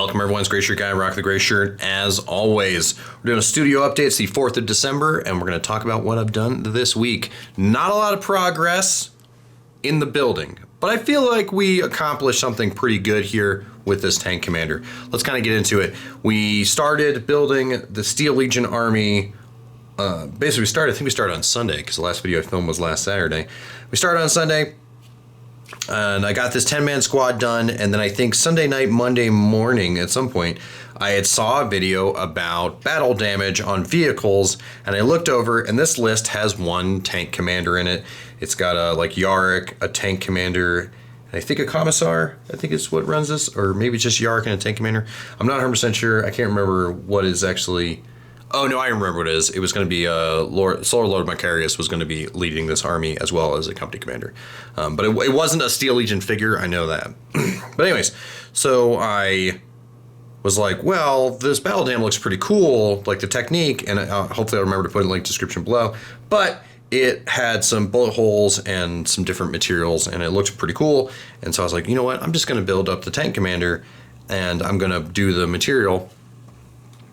Welcome everyone, it's Gray Shirt Guy, Rock the Gray Shirt. As always, we're doing a studio update. It's the 4th of December, and we're going to talk about what I've done this week. Not a lot of progress in the building, but I feel like we accomplished something pretty good here with this tank commander. Let's kind of get into it. We started building the Steel Legion army. I think we started on Sunday, because the last video I filmed was last Saturday. We started on Sunday, and I got this 10-man squad done, and then I think Sunday night, Monday morning at some point, I had saw a video about battle damage on vehicles, and I looked over, and this list has one tank commander in it. It's got a Yarick, a tank commander, and I think a commissar, I think is what runs this, or maybe just Yarick and a tank commander. I'm not 100% sure. I can't remember what is actually... Oh, no, I remember what it is. It was going to be Solar Lord Macarius was going to be leading this army as well as a company commander. But it wasn't a Steel Legion figure, I know that. But anyways, so I was like, well, this battle dam looks pretty cool, like the technique, and hopefully I'll remember to put in the link description below. But it had some bullet holes and some different materials, and it looked pretty cool. And so I was like, you know what, I'm just going to build up the tank commander, and I'm going to do the material,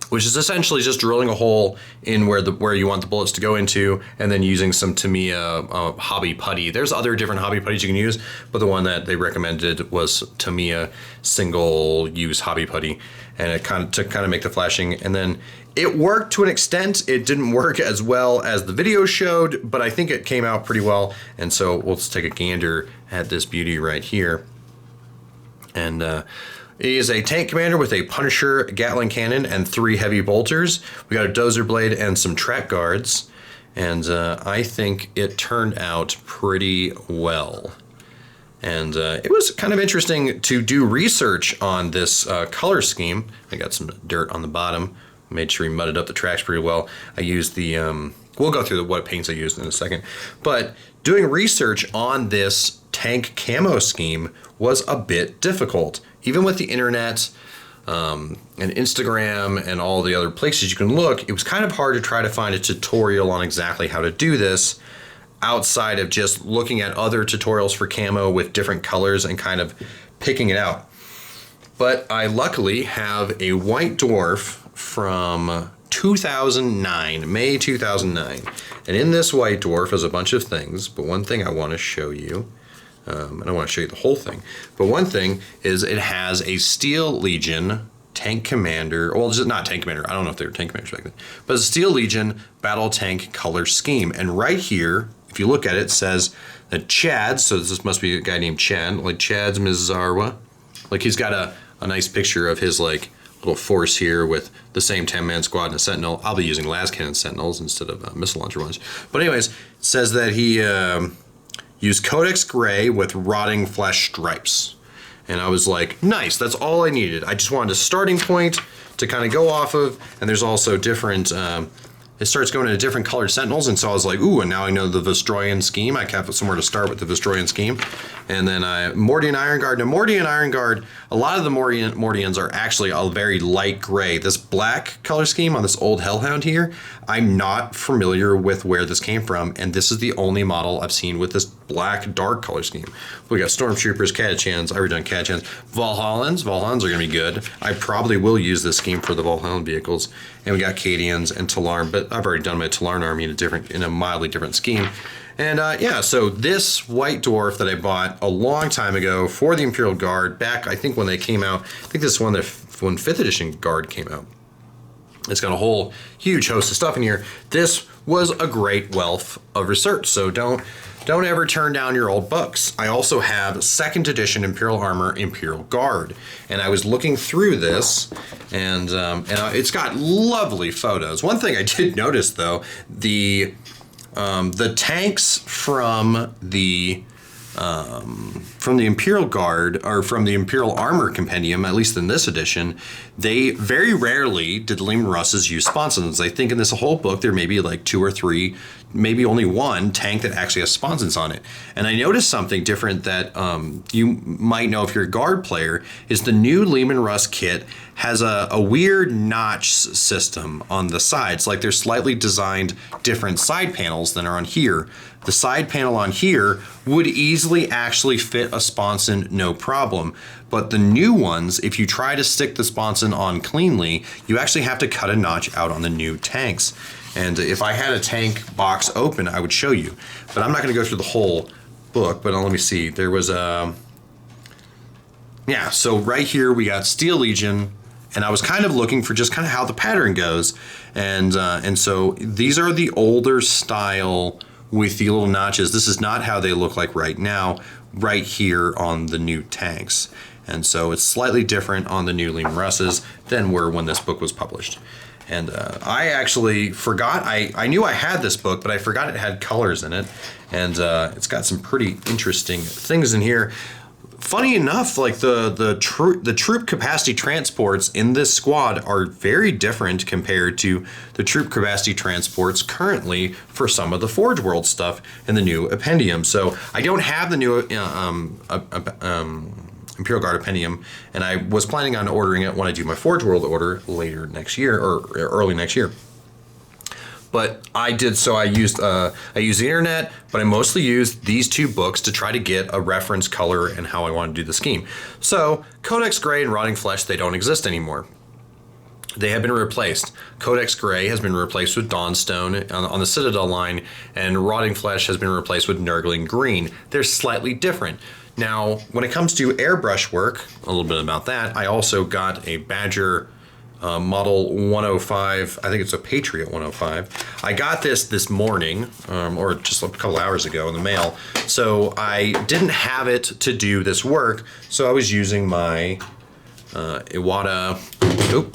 which is essentially just drilling a hole in where you want the bullets to go into, and then using some Tamiya hobby putty. There's other different hobby putties you can use, but the one that they recommended was Tamiya single-use hobby putty, and it kind of make the flashing. And then it worked to an extent. It didn't work as well as the video showed, but I think it came out pretty well. And so we'll just take a gander at this beauty right here, and. He is a tank commander with a Punisher Gatling cannon and 3 heavy bolters. We got a dozer blade and some track guards, and I think it turned out pretty well. And it was kind of interesting to do research on this color scheme. I got some dirt on the bottom. Made sure he mudded up the tracks pretty well. I used the, we'll go through what paints I used in a second. But doing research on this tank camo scheme was a bit difficult. Even with the internet and Instagram and all the other places you can look, it was kind of hard to try to find a tutorial on exactly how to do this outside of just looking at other tutorials for camo with different colors and kind of picking it out. But I luckily have a white dwarf from 2009, May 2009. And in this white dwarf is a bunch of things, but one thing I want to show you, I don't want to show you the whole thing, but one thing is it has a Steel Legion tank commander, well, just not tank commander, I don't know if they were tank commanders back then, but it's a Steel Legion battle tank color scheme. And right here, if you look at it, it says that Chad, so this must be a guy named Chad, like Chad's Mizarwa, like he's got a nice picture of his like little force here with the same 10-man squad and a sentinel. I'll be using las cannon sentinels instead of missile launcher ones. But anyways, it says that he used Codex Gray with rotting flesh stripes. And I was like, nice, that's all I needed. I just wanted a starting point to kind of go off of, and there's also different, it starts going into different colored sentinels, and so I was like, ooh, and now I know the Vestroyan scheme. I kept somewhere to start with the Vestroyan scheme. And then Mordian Iron Guard. Now, Mordian Iron Guard, a lot of the Mordians are actually a very light gray. This black color scheme on this old Hellhound here, I'm not familiar with where this came from, and this is the only model I've seen with this black dark color scheme. We got Stormtroopers, Catachans, I already done Catachans, Valhallans are gonna be good. I probably will use this scheme for the Valhallan vehicles. And we got Cadians and Talarn, but I've already done my Talarn army in a mildly different scheme. And yeah, so this white dwarf that I bought a long time ago for the Imperial Guard, back I think when they came out, I think this is when 5th edition Guard came out. It's got a whole huge host of stuff in here. This was a great wealth of research, so don't ever turn down your old books. I also have 2nd edition Imperial Armor Imperial Guard, and I was looking through this, and it's got lovely photos. One thing I did notice though, the tanks from the Imperial Guard, or from the Imperial Armor Compendium, at least in this edition, they very rarely did Leman Russes use sponsons. I think in this whole book there may be like 2 or 3, maybe only 1 tank that actually has sponsons on it. And I noticed something different that you might know if you're a Guard player, is the new Leman Russ kit has a weird notch system on the sides. Like there's slightly designed different side panels than are on here. The side panel on here would easily actually fit a a sponson, no problem. But the new ones, if you try to stick the sponson on cleanly, you actually have to cut a notch out on the new tanks. And if I had a tank box open, I would show you. But I'm not going to go through the whole book, but let me see. There was a... Yeah, so right here we got Steel Legion, and I was kind of looking for just kind of how the pattern goes. And so these are the older style with the little notches. This is not how they look like right now, right here on the new tanks. And so it's slightly different on the new Lehman Russes than were when this book was published. And I actually forgot, I knew I had this book, but I forgot it had colors in it. And it's got some pretty interesting things in here. Funny enough, like the troop capacity transports in this squad are very different compared to the troop capacity transports currently for some of the Forge World stuff in the new Appendium. So I don't have the new Imperial Guard Appendium, and I was planning on ordering it when I do my Forge World order later next year or early next year. But I did, so I used the internet, but I mostly used these two books to try to get a reference color and how I want to do the scheme. So Codex Gray and Rotting Flesh, they don't exist anymore. They have been replaced. Codex Gray has been replaced with Dawnstone on the Citadel line, and Rotting Flesh has been replaced with Nurgling Green. They're slightly different. Now, when it comes to airbrush work, a little bit about that, I also got a Badger Model 105, I think it's a Patriot 105. I got this morning, or just a couple hours ago in the mail, so I didn't have it to do this work, so I was using my Iwata,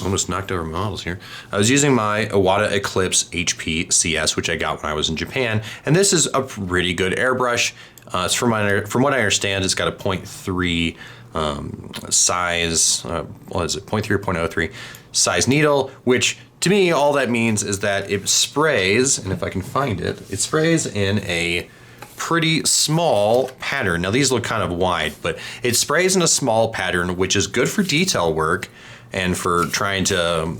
almost knocked over my models here. I was using my Iwata Eclipse HP Cs, which I got when I was in Japan, and this is a pretty good airbrush. It's from what I understand, it's got a 0.3 size, what is it, 0.3 or 0.03 size needle, which to me all that means is that it sprays, and if I can find it, it sprays in a pretty small pattern. Now these look kind of wide, but it sprays in a small pattern, which is good for detail work and for trying to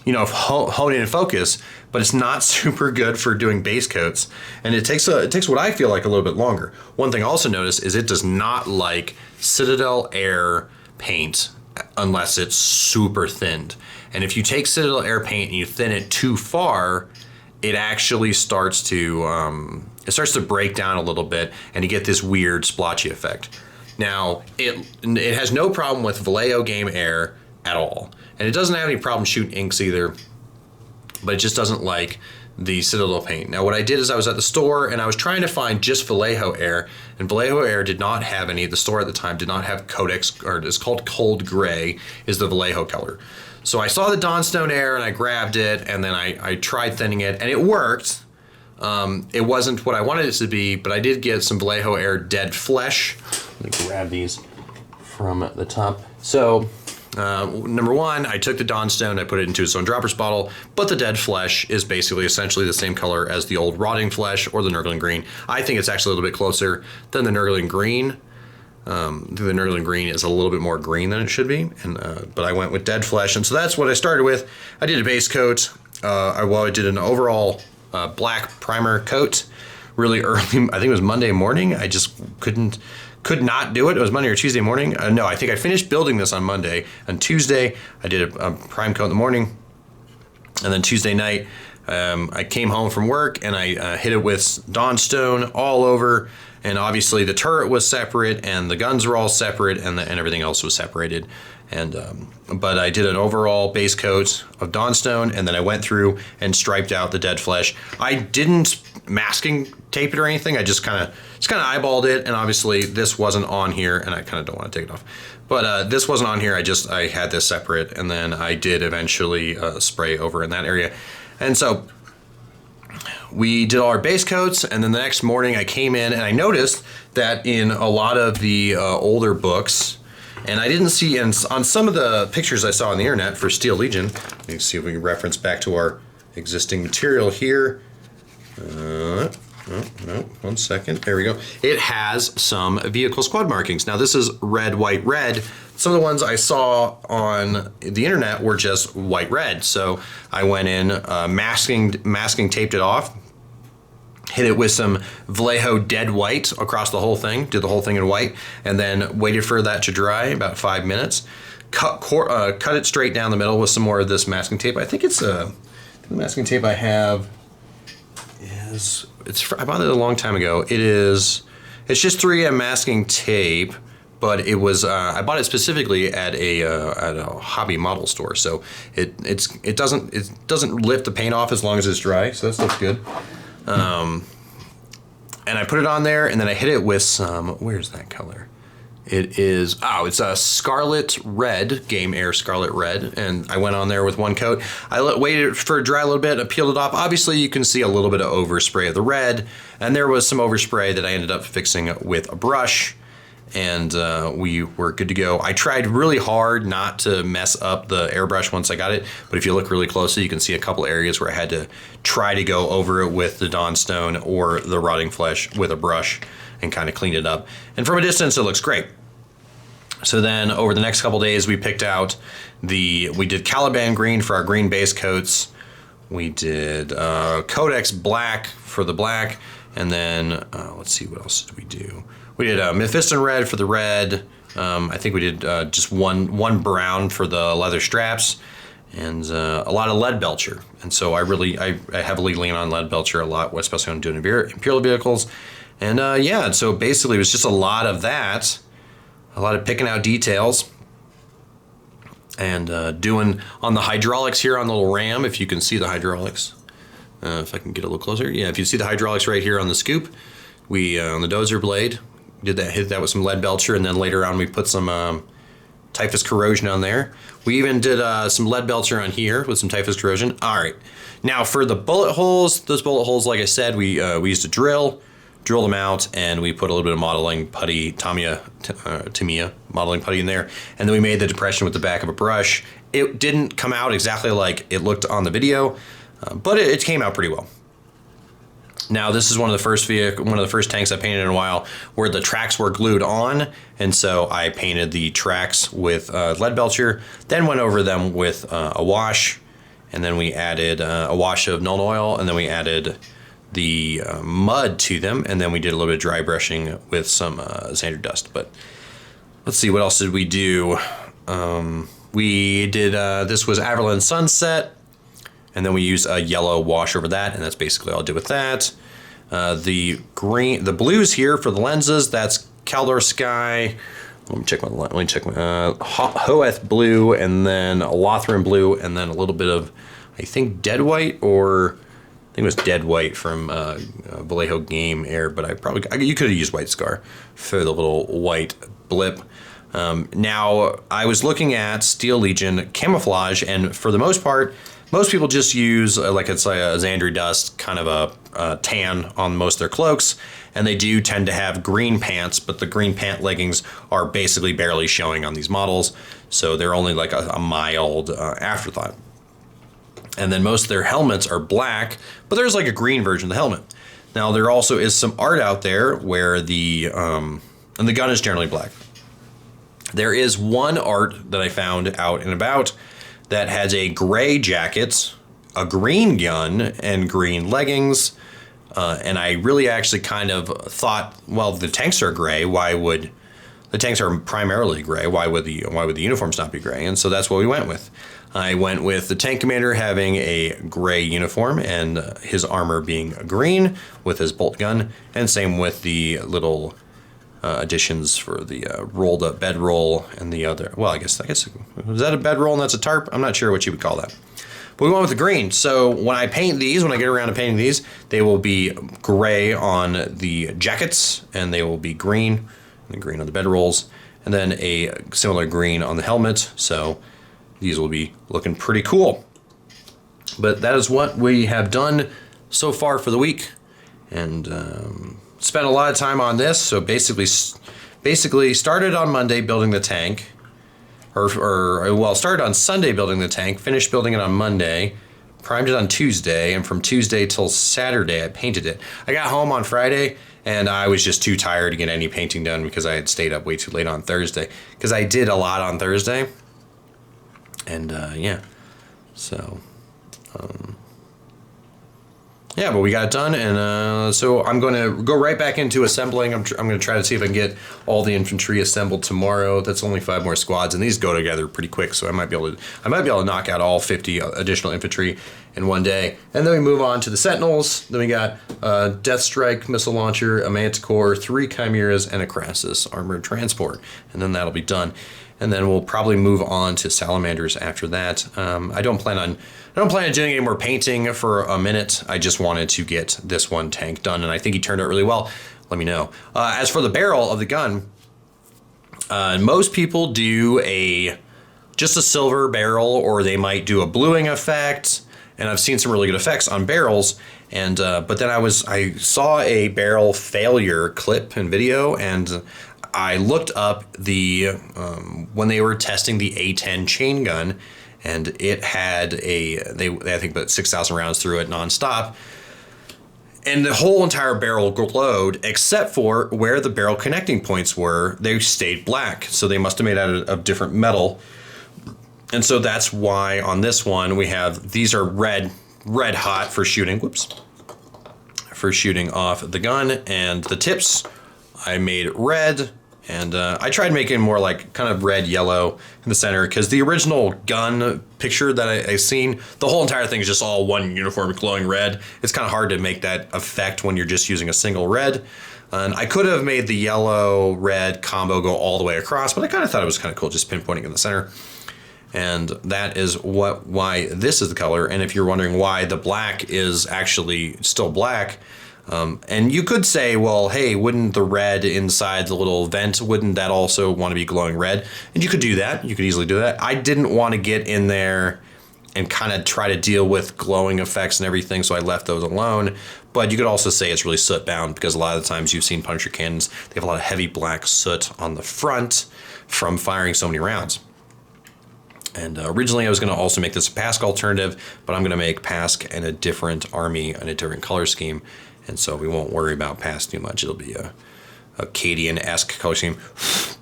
hone in and focus, but it's not super good for doing base coats, and it takes what I feel like a little bit longer. One thing I also notice is it does not like Citadel Air paint unless it's super thinned. And if you take Citadel Air paint and you thin it too far, it actually starts to break down a little bit, and you get this weird splotchy effect. Now, it has no problem with Vallejo Game Air at all, and it doesn't have any problem shooting inks either, but it just doesn't like the Citadel paint. Now what I did is I was at the store and I was trying to find just Vallejo Air, and Vallejo Air did not have any. The store at the time did not have Codex, or it's called Cold Gray is the Vallejo color. So I saw the Dawnstone Air and I grabbed it, and then I tried thinning it, and it worked. It wasn't what I wanted it to be, but I did get some Vallejo Air Dead Flesh. Let me grab these from the top. So number one, I took the Dawnstone, I put it into its own droppers bottle, but the Dead Flesh is basically essentially the same color as the old Rotting Flesh or the Nurgling Green. I think it's actually a little bit closer than the Nurgling Green. The Nurgling Green is a little bit more green than it should be, but I went with Dead Flesh, and so that's what I started with. I did a base coat. I did an overall black primer coat really early. I think it was Monday morning. I just could not do it. It was Monday or Tuesday morning. No, I think I finished building this on Monday. On Tuesday, I did a prime coat in the morning, and then Tuesday night, I came home from work and I hit it with Dawnstone all over. And obviously the turret was separate, and the guns were all separate, and everything else was separated. And but I did an overall base coat of Dawnstone, and then I went through and striped out the Dead Flesh. I didn't masking tape it or anything. I just kind of eyeballed it, and obviously this wasn't on here, and I kind of don't want to take it off. But this wasn't on here. I had this separate, and then I did eventually spray over in that area. And so we did all our base coats, and then the next morning I came in and I noticed that in a lot of the older books, and I didn't see, and on some of the pictures I saw on the internet for Steel Legion, let me see if we can reference back to our existing material here. No, 1 second, there we go. It has some vehicle squad markings. Now this is red, white, red. Some of the ones I saw on the internet were just white, red. So I went in, masking taped it off, hit it with some Vallejo dead white across the whole thing, did the whole thing in white, and then waited for that to dry about 5 minutes. Cut it straight down the middle with some more of this masking tape. I think it's the masking tape I have is, I bought it a long time ago. It's just 3M masking tape, but it was I bought it specifically at a hobby model store, so it doesn't lift the paint off as long as it's dry, so that stuff's good. And I put it on there, and then I hit it with some, where's that color? It's a Scarlet Red, Game Air Scarlet Red, and I went on there with one coat. I waited for it to dry a little bit, I peeled it off. Obviously, you can see a little bit of overspray of the red, and there was some overspray that I ended up fixing with a brush, and we were good to go. I tried really hard not to mess up the airbrush once I got it, but if you look really closely, you can see a couple areas where I had to try to go over it with the Dawn Stone or the Rotting Flesh with a brush and kind of clean it up. And from a distance, it looks great. So then over the next couple days, we picked out we did Caliban green for our green base coats. We did Codex black for the black. And then let's see, what else did we do? We did Mephiston red for the red. I think we did just one brown for the leather straps, and a lot of lead belcher. And so I heavily lean on lead belcher a lot, especially when doing Imperial vehicles. And yeah, so basically it was just a lot of that, a lot of picking out details, and doing on the hydraulics here on the little ram, if you can see the hydraulics. If I can get a little closer. Yeah, if you see the hydraulics right here on the scoop, we, on the dozer blade, hit that with some lead belcher, and then later on we put some typhus corrosion on there. We even did some lead belcher on here with some typhus corrosion. All right, now for the bullet holes, those bullet holes, like I said, we used a drill them out, and we put a little bit of modeling putty, Tamiya modeling putty in there, and then we made the depression with the back of a brush. It didn't come out exactly like it looked on the video, but it came out pretty well. Now this is one of the first tanks I painted in a while where the tracks were glued on, and so I painted the tracks with lead belcher, then went over them with a wash, and then we added a wash of Nuln Oil, and then we added the mud to them, and then we did a little bit of dry brushing with some Xander dust. But let's see, what else did we do? We did, this was Averland Sunset, and then we used a yellow wash over that, and that's basically all I did with that. The blues here for the lenses, that's Caldor Sky. Let me check my Hoeth blue, and then a Lothran blue, and then a little bit of, I think, dead white, or I think it was dead white from Vallejo Game Air, but you could have used White Scar for the little white blip. Now, I was looking at Steel Legion camouflage, and for the most part, most people just use like a Xandri dust, kind of a tan on most of their cloaks, and they do tend to have green pants, but the green pant leggings are basically barely showing on these models, so they're only like a mild afterthought. And then most of their helmets are black, but there's like a green version of the helmet. Now there also is some art out there where and the gun is generally black. There is one art that I found out and about that has a gray jacket, a green gun, and green leggings. And I really actually kind of thought, well, the tanks are gray. The tanks are primarily gray. Why would the uniforms not be gray? And so that's what we went with. I went with the tank commander having a gray uniform and his armor being green with his bolt gun, and same with the little additions for the rolled up bedroll and the other. Well, I guess is that a bedroll and that's a tarp? I'm not sure what you would call that. But we went with the green. So when I get around to painting these, they will be gray on the jackets, and they will be green, and green on the bedrolls, and then a similar green on the helmet. So these will be looking pretty cool. But that is what we have done so far for the week, and spent a lot of time on this. So basically started on Monday building the tank, started on Sunday building the tank, finished building it on Monday, primed it on Tuesday, and from Tuesday till Saturday I painted it. I got home on Friday, and I was just too tired to get any painting done because I had stayed up way too late on Thursday, because I did a lot on Thursday. And yeah, so yeah, but we got it done, and so I'm going to go right back into assembling. I'm going to try to see if I can get all the infantry assembled tomorrow. That's only 5 more squads, and these go together pretty quick, so I might be able to knock out all 50 additional infantry in one day. And then we move on to the Sentinels. Then we got Death Strike missile launcher, a Manticore, 3 Chimeras, and a Crassus armored transport, and then that'll be done. And then we'll probably move on to Salamanders after that. I don't plan on doing any more painting for a minute. I just wanted to get this one tank done, and I think he turned out really well. Let me know. As for the barrel of the gun, most people do just a silver barrel, or they might do a bluing effect. And I've seen some really good effects on barrels. And but then I saw a barrel failure clip and video, and I looked up the when they were testing the A10 chain gun, and it had I think about 6,000 rounds through it nonstop, and the whole entire barrel glowed except for where the barrel connecting points were. They stayed black, so they must have made out of different metal, and so that's why on this one we have these are red hot for shooting. Whoops, for shooting off the gun, and the tips I made red. And I tried making more like kind of red yellow in the center, because the original gun picture that I seen, the whole entire thing is just all one uniform glowing red. It's kind of hard to make that effect when you're just using a single red. And I could have made the yellow red combo go all the way across, but I kind of thought it was kind of cool just pinpointing in the center. And that is why this is the color. And if you're wondering why the black is actually still black, and you could say, well, hey, wouldn't the red inside the little vent, wouldn't that also want to be glowing red? And you could do that. You could easily do that. I didn't want to get in there and kind of try to deal with glowing effects and everything, so I left those alone. But you could also say it's really soot bound, because a lot of the times you've seen Punisher cannons, they have a lot of heavy black soot on the front from firing so many rounds. And originally I was going to also make this a Pask alternative, but I'm going to make Pask in a different army and a different color scheme. And so we won't worry about Pask too much. It'll be a Cadian-esque color scheme.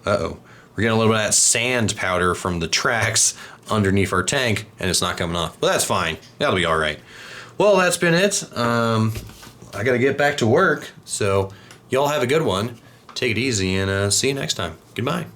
Uh-oh. We're getting a little bit of that sand powder from the tracks underneath our tank, and it's not coming off. But that's fine. That'll be all right. Well, that's been it. I got to get back to work. So y'all have a good one. Take it easy, and see you next time. Goodbye.